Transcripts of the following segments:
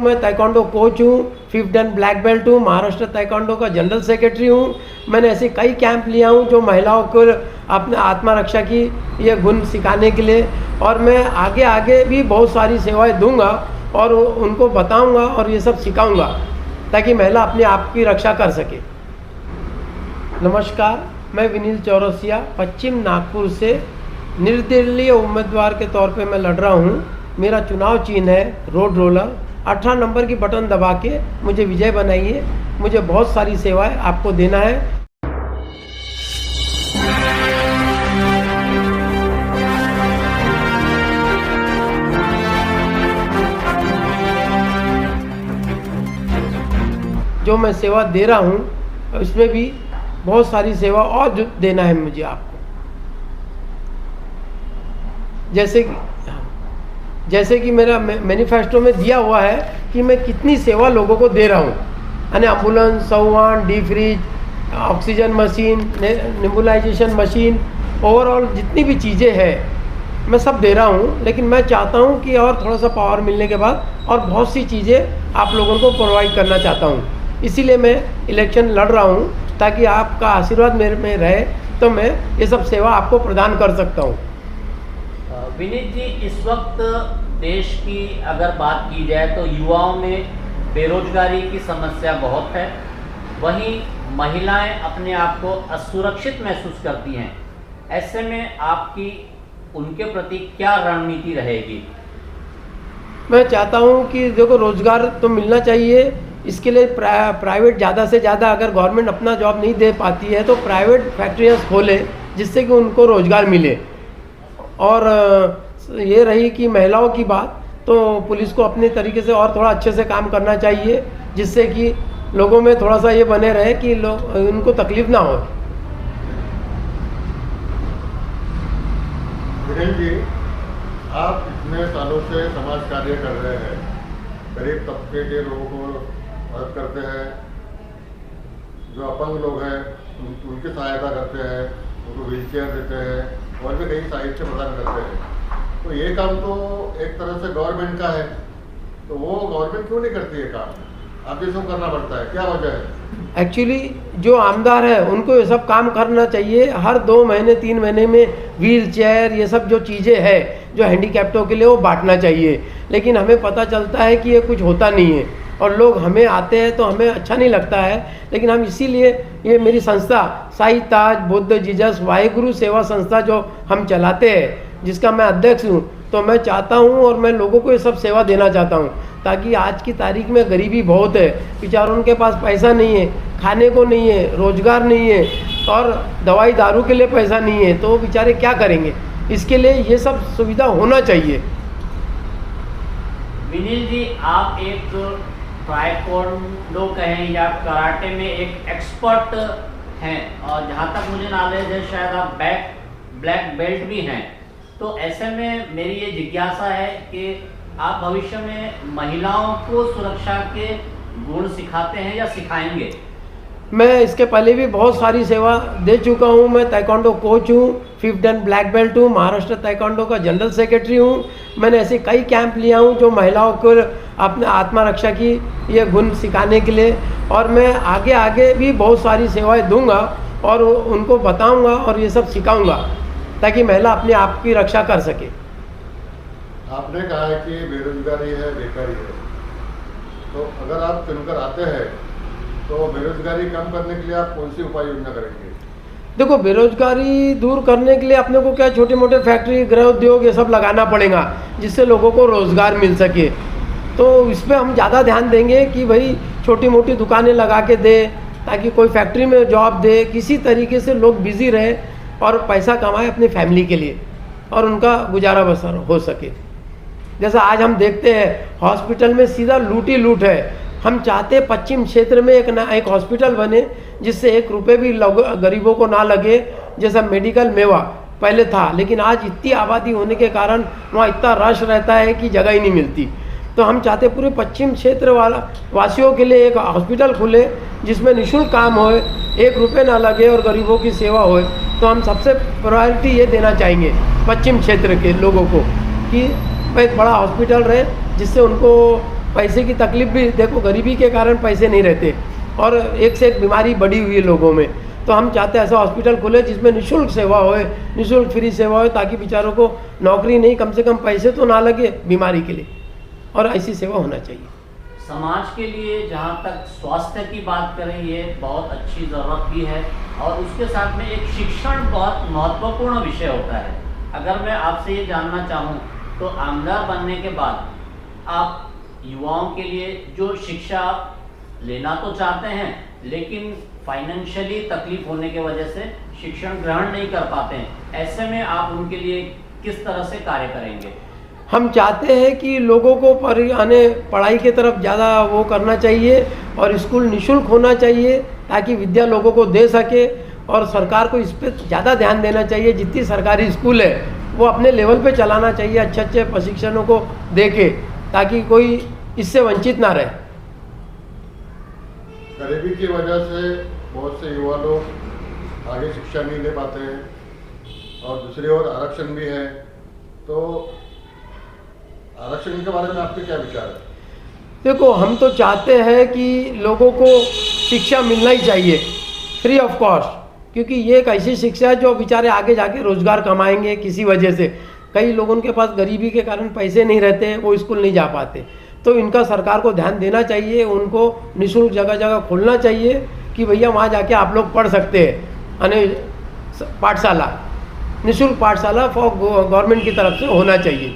मैं taekwondo coach हूँ, 5th done black belt हूँ, महाराष्ट्र ताइक्वांडो का जनरल सेक्रेटरी हूँ। मैंने ऐसे कई कैंप लिया हूँ जो महिलाओं को अपने आत्मरक्षा की ये गुण सिखाने के लिए, और मैं आगे आगे भी बहुत सारी सेवाएं दूंगा और उनको बताऊंगा और ये सब सिखाऊंगा ताकि महिला अपने आप की रक्षा कर सके। नमस्कार, मैं विनील चौरसिया पश्चिम नागपुर से निर्दलीय उम्मीदवार के तौर पे मैं लड़ रहा हूँ। मेरा चुनाव चिन्ह है रोड रोलर। 18 नंबर की बटन दबा के मुझे विजय बनाइए। मुझे बहुत सारी सेवाएं आपको देना है। जो मैं सेवा दे रहा हूँ उसमें भी बहुत सारी सेवा और देना है मुझे आपको। जैसे कि मेरा मैनिफेस्टो में दिया हुआ है कि मैं कितनी सेवा लोगों को दे रहा हूँ, यानी एम्बुलेंस, संवाहन, D fridge, oxygen machine, nebulization machine, overall जितनी भी चीज़ें हैं मैं सब दे रहा हूँ। लेकिन मैं चाहता हूँ कि और थोड़ा सा पावर मिलने के बाद और बहुत सी चीज़ें आप लोगों को प्रोवाइड करना चाहता हूँ। इसीलिए मैं इलेक्शन लड़ रहा हूँ ताकि आपका आशीर्वाद मेरे में रहे तो मैं ये सब सेवा आपको प्रदान कर सकता हूँ। विनीत जी, इस वक्त देश की अगर बात की जाए तो युवाओं में बेरोजगारी की समस्या बहुत है, वहीं महिलाएं अपने आप को असुरक्षित महसूस करती हैं। ऐसे में आपकी उनके प्रति क्या रणनीति रहेगी? मैं चाहता हूँ कि देखो, रोज़गार तो मिलना चाहिए। इसके लिए प्राइवेट ज़्यादा से ज़्यादा, अगर गवर्नमेंट अपना जॉब नहीं दे पाती है तो प्राइवेट फैक्ट्रियाँ खोले जिससे कि उनको रोज़गार मिले। और ये रही कि महिलाओं की बात, तो पुलिस को अपने तरीके से और थोड़ा अच्छे से काम करना चाहिए जिससे कि लोगों में थोड़ा सा ये बने रहे कि लोग उनको तकलीफ ना हो। विनील जी, आप इतने सालों से समाज कार्य कर रहे हैं, गरीब तबके के लोगों को मदद करते हैं, जो अपंग लोग हैं उनकी सहायता करते हैं, उनको व्हील चेयर देते हैं और भी कई साहित्य प्रदान करते हैं। तो ये काम तो एक तरह से गवर्नमेंट का है, तो वो गवर्नमेंट क्यों नहीं करती है काम? आप ये सब करना पड़ता है, क्या वजह है? एक्चुअली जो आमदार है उनको ये सब काम करना चाहिए। हर 2 महीने 3 महीने में व्हील चेयर, ये सब जो चीज़ें हैं जो हैंडीकैप्टों के लिए, वो बांटना चाहिए। लेकिन हमें पता चलता है कि ये कुछ होता नहीं है और लोग हमें आते हैं तो हमें अच्छा नहीं लगता है। लेकिन हम इसीलिए ये मेरी संस्था साई ताज बुद्ध जीजस वाहेगुरु सेवा संस्था जो हम चलाते हैं, जिसका मैं अध्यक्ष हूँ, तो मैं चाहता हूँ और मैं लोगों को ये सब सेवा देना चाहता हूँ ताकि आज की तारीख में गरीबी बहुत है, बेचारों उनके पास पैसा नहीं है, खाने को नहीं है, रोजगार नहीं है और दवाई दारू के लिए पैसा नहीं है, तो वो बेचारे क्या करेंगे? इसके लिए ये सब सुविधा होना चाहिए। विनील जी, आप एक ताइक्वांडो कहें या कराटे में एक एक्सपर्ट हैं और जहाँ तक मुझे नॉलेज है शायद आप ब्लैक बेल्ट भी हैं। तो ऐसे में मेरी ये जिज्ञासा है कि आप भविष्य में महिलाओं को सुरक्षा के गुण सिखाते हैं या सिखाएंगे? मैं इसके पहले भी बहुत सारी सेवा दे चुका हूँ। मैं ताइक्वांडो कोच हूँ, 5th डन ब्लैक बेल्ट हूँ, महाराष्ट्र ताइक्वांडो का जनरल सेक्रेटरी हूँ। मैंने ऐसे कई कैंप लिया हूँ जो महिलाओं को अपने आत्मरक्षा की ये गुण सिखाने के लिए, और मैं आगे आगे भी बहुत सारी सेवाएं दूंगा और उनको बताऊंगा और ये सब सिखाऊंगा ताकि महिला अपने आप की रक्षा कर सके। आपने कहा है कि बेरोजगारी है, बेकारी है, तो अगर आप चुनकर आते हैं तो बेरोजगारी कम करने के लिए आप कौन सी उपाय योजना करेंगे? देखो, बेरोजगारी दूर करने के लिए अपने को क्या छोटे मोटे फैक्ट्री, गृह उद्योग ये सब लगाना पड़ेगा जिससे लोगों को रोज़गार मिल सके। तो इस पर हम ज़्यादा ध्यान देंगे कि भाई छोटी मोटी दुकानें लगा के दे ताकि कोई फैक्ट्री में जॉब दे, किसी तरीके से लोग बिजी रहे और पैसा कमाए अपनी फैमिली के लिए और उनका गुजारा बसर हो सके। जैसा आज हम देखते हैं हॉस्पिटल में सीधा लूट ही लूट है। हम चाहते पश्चिम क्षेत्र में एक हॉस्पिटल बने जिससे 1 रुपये भी गरीबों को ना लगे, जैसा मेडिकल मेवा पहले था। लेकिन आज इतनी आबादी होने के कारण वहाँ इतना रश रहता है कि जगह ही नहीं मिलती। तो हम चाहते पूरे पश्चिम क्षेत्र वासियों के लिए एक हॉस्पिटल खुले जिसमें निःशुल्क काम होए, 1 रुपये ना लगे और गरीबों की सेवा होए। तो हम सबसे प्रायोरिटी ये देना चाहेंगे पश्चिम क्षेत्र के लोगों को कि एक बड़ा हॉस्पिटल रहे जिससे उनको पैसे की तकलीफ भी, देखो गरीबी के कारण पैसे नहीं रहते और एक से एक बीमारी बढ़ी हुई है लोगों में। तो हम चाहते हैं ऐसा हॉस्पिटल खुले जिसमें निःशुल्क सेवा होए, निःशुल्क फ्री सेवा हो, ताकि बेचारों को नौकरी नहीं, कम से कम पैसे तो ना लगे बीमारी के लिए, और ऐसी सेवा होना चाहिए। समाज के लिए जहाँ तक स्वास्थ्य की बात करें, ये बहुत अच्छी ज़रूरत भी है, और उसके साथ में एक शिक्षण बहुत महत्वपूर्ण विषय होता है। अगर मैं आपसे ये जानना चाहूँ तो आमदार बनने के बाद आप युवाओं के लिए जो शिक्षा लेना तो चाहते हैं, लेकिन फाइनेंशियली तकलीफ होने की वजह से शिक्षण ग्रहण नहीं कर पाते हैं, ऐसे में आप उनके लिए किस तरह से कार्य करेंगे? हम चाहते हैं कि लोगों को पढ़ाई की तरफ ज़्यादा वो करना चाहिए और स्कूल निःशुल्क होना चाहिए ताकि विद्या लोगों को दे सके, और सरकार को इस पर ज़्यादा ध्यान देना चाहिए। जितनी सरकारी स्कूल है वो अपने लेवल पे चलाना चाहिए, अच्छे अच्छे प्रशिक्षणों को दे के, ताकि कोई इससे वंचित ना रहे। गरीबी की वजह से बहुत से युवा लोग आगे शिक्षा नहीं ले पाते हैं, और दूसरी ओर आरक्षण भी है। तो आरक्षण के बारे में आपके क्या विचार है? देखो, हम तो चाहते हैं कि लोगों को शिक्षा मिलना ही चाहिए फ्री ऑफ कॉस्ट, क्योंकि ये एक ऐसी शिक्षा है जो बेचारे आगे जाके रोज़गार कमाएंगे। किसी वजह से कई लोगों के पास गरीबी के कारण पैसे नहीं रहते, वो स्कूल नहीं जा पाते, तो इनका सरकार को ध्यान देना चाहिए। उनको निःशुल्क जगह जगह खोलना चाहिए कि भैया वहाँ जाके आप लोग पढ़ सकते हैं। पाठशाला, निःशुल्क पाठशाला फॉर गवर्नमेंट की तरफ से होना चाहिए,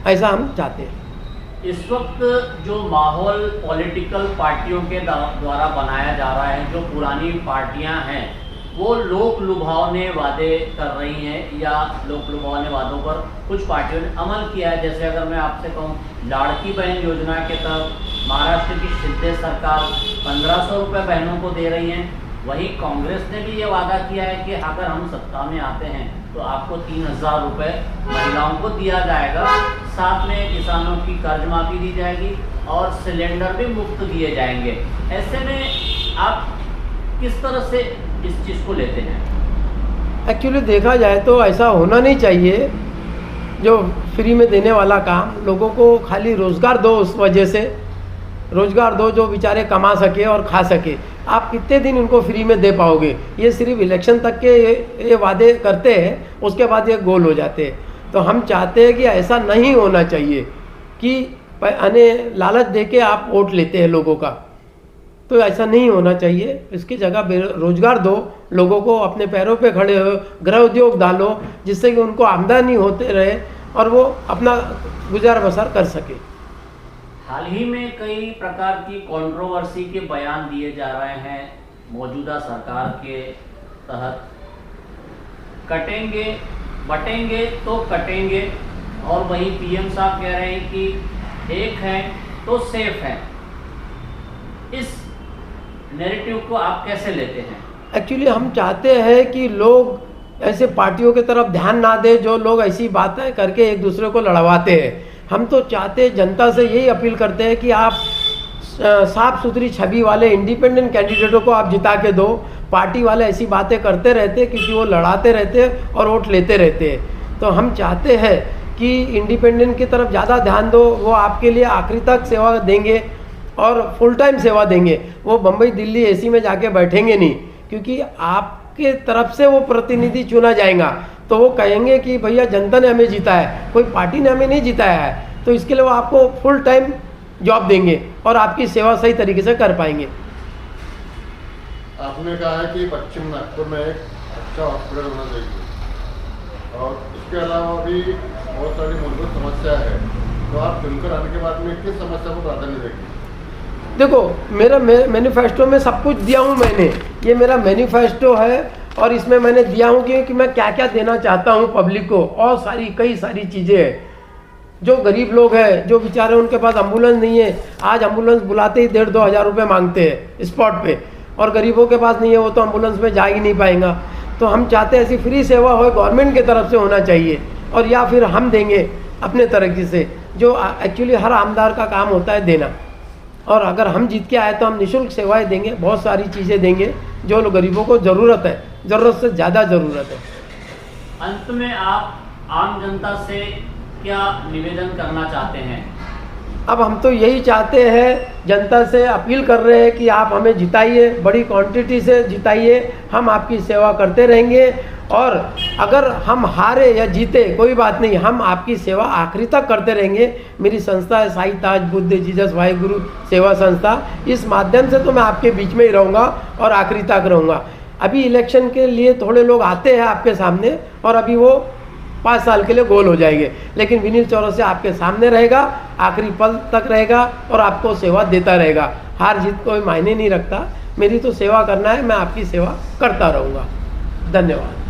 ऐसा हम चाहते हैं। इस वक्त जो माहौल पॉलिटिकल पार्टियों के द्वारा बनाया जा रहा है, जो पुरानी पार्टियां हैं वो लोक लुभावने वादे कर रही हैं, या लोक लुभावने वादों पर कुछ पार्टियों ने अमल किया है। जैसे अगर मैं आपसे कहूँ, लाड़की बहन योजना के तहत महाराष्ट्र की शिंदे सरकार 1500 रुपये बहनों को दे रही हैं। वहीं कांग्रेस ने भी ये वादा किया है कि अगर हम सत्ता में आते हैं तो आपको 3000 रुपये महिलाओं को दिया जाएगा, साथ में किसानों की कर्ज माफ़ी दी जाएगी और सिलेंडर भी मुफ्त दिए जाएंगे। ऐसे में आप किस तरह से इस चीज़ को लेते हैं? एक्चुअली देखा जाए तो ऐसा होना नहीं चाहिए। जो फ्री में देने वाला काम, लोगों को खाली रोज़गार दो, उस वजह से रोज़गार दो जो बेचारे कमा सके और खा सके। आप कितने दिन उनको फ्री में दे पाओगे? ये सिर्फ इलेक्शन तक के ये वादे करते हैं, उसके बाद ये गोल हो जाते हैं। तो हम चाहते हैं कि ऐसा नहीं होना चाहिए कि लालच दे के आप वोट लेते हैं लोगों का, तो ऐसा नहीं होना चाहिए। इसकी जगह रोज़गार दो, लोगों को अपने पैरों पे खड़े हो, गृह उद्योग डालो, जिससे कि उनको आमदनी होते रहे और वो अपना गुजार बसर कर सके। हाल ही में कई प्रकार की कंट्रोवर्सी के बयान दिए जा रहे हैं मौजूदा सरकार के तहत। कटेंगे बटेंगे तो कटेंगे, और वहीं पीएम साहब कह रहे हैं कि एक है तो सेफ है। इस नैरेटिव को आप कैसे लेते हैं? एक्चुअली हम चाहते हैं कि लोग ऐसे पार्टियों की तरफ ध्यान ना दे जो लोग ऐसी बातें करके एक दूसरे को लड़वाते हैं। हम तो चाहते, जनता से यही अपील करते हैं कि आप साफ सुथरी छवि वाले इंडिपेंडेंट कैंडिडेटों को आप जिता के दो। पार्टी वाले ऐसी बातें करते रहते हैं क्योंकि वो लड़ाते रहते हैं और वोट लेते रहते हैं। तो हम चाहते हैं कि इंडिपेंडेंट की तरफ ज़्यादा ध्यान दो, वो आपके लिए आखिरी तक सेवा देंगे और फुल टाइम सेवा देंगे। वो बम्बई दिल्ली एसी में जाके बैठेंगे नहीं, क्योंकि आपके तरफ से वो प्रतिनिधि चुना जाएगा तो वो कहेंगे कि भैया जनता ने हमें जीता है, कोई पार्टी ने हमें नहीं जिताया है। तो इसके लिए वो आपको फुल टाइम जॉब देंगे और आपकी सेवा सही तरीके से कर पाएंगे। आपने कहा है कि पश्चिम नागपुर में एक अच्छा हॉस्पिटल होना चाहिए, और इसके अलावा भी बहुत सारी मूलभूत समस्या है। तो आप चुनकर आने के बाद में किस समस्या को प्राधान्य देंगे? देखो, मेरा मैनिफेस्टो में सब कुछ दिया हूँ मैंने। ये मेरा मैनिफेस्टो है और इसमें मैंने दिया हूँ कि मैं क्या क्या देना चाहता हूँ पब्लिक को, और कई सारी चीज़ें हैं। जो गरीब लोग हैं, जो बेचारे उनके पास एम्बुलेंस नहीं है, आज एम्बुलेंस बुलाते ही 1,500-2 हज़ार रुपये मांगते हैं स्पॉट पे, और गरीबों के पास नहीं है, वो तो एम्बुलेंस में जा ही नहीं पाएगा। तो हम चाहते हैं ऐसी फ्री सेवा हो, गवर्नमेंट की तरफ से होना चाहिए, और या फिर हम देंगे अपने तरीके से, जो एक्चुअली हर आमदार का काम होता है देना। और अगर हम जीत के आए तो हम निःशुल्क सेवाएं देंगे, बहुत सारी चीज़ें देंगे जो लोग गरीबों को ज़रूरत है, ज़रूरत से ज़्यादा ज़रूरत है। अंत में आप आम जनता से क्या निवेदन करना चाहते हैं? अब हम तो यही चाहते हैं, जनता से अपील कर रहे हैं कि आप हमें जिताइए, बड़ी क्वांटिटी से जिताइए, हम आपकी सेवा करते रहेंगे। और अगर हम हारे या जीते कोई बात नहीं, हम आपकी सेवा आखिरी तक करते रहेंगे। मेरी संस्था है साईं ताज बुद्ध जीसस वाहिगुरु सेवा संस्था, इस माध्यम से तो मैं आपके बीच में ही रहूँगा और आखिरी तक रहूँगा। अभी इलेक्शन के लिए थोड़े लोग आते हैं आपके सामने और अभी वो 5 साल के लिए गोल हो जाएंगे, लेकिन विनील चौरसिया आपके सामने रहेगा, आखिरी पल तक रहेगा और आपको सेवा देता रहेगा। हार जीत कोई मायने नहीं रखता, मेरी तो सेवा करना है, मैं आपकी सेवा करता रहूँगा। धन्यवाद।